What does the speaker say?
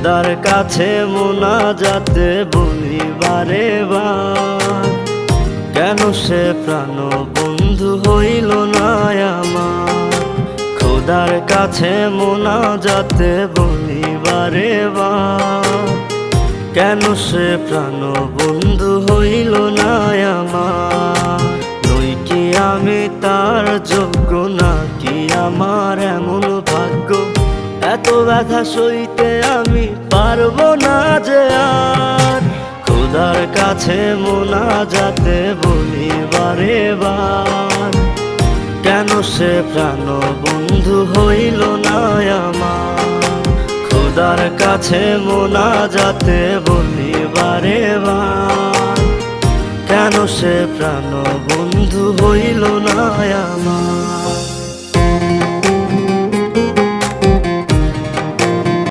খোদার কাছে মোনাজাতে বলি বারে বার, কেন সে প্রাণ বন্ধু হইল না আমার। খোদার কাছে মোনাজাতে বলি বারে বার, কেন সে প্রাণ বন্ধু হইল না আমার। নই কি আমি তার যোগ্য, নাকি আমার এমন ভাগ্য, এত ব্যথা সইতে আমি পারবো না যে আর। খোদার কাছে মোনাজাতে বলি বারে বার, কেন সে প্রাণ বন্ধু হইল না আমার। খোদার কাছে মোনাজাতে বলি বারে বার, কেন সে প্রাণ বন্ধু হইল না আমার।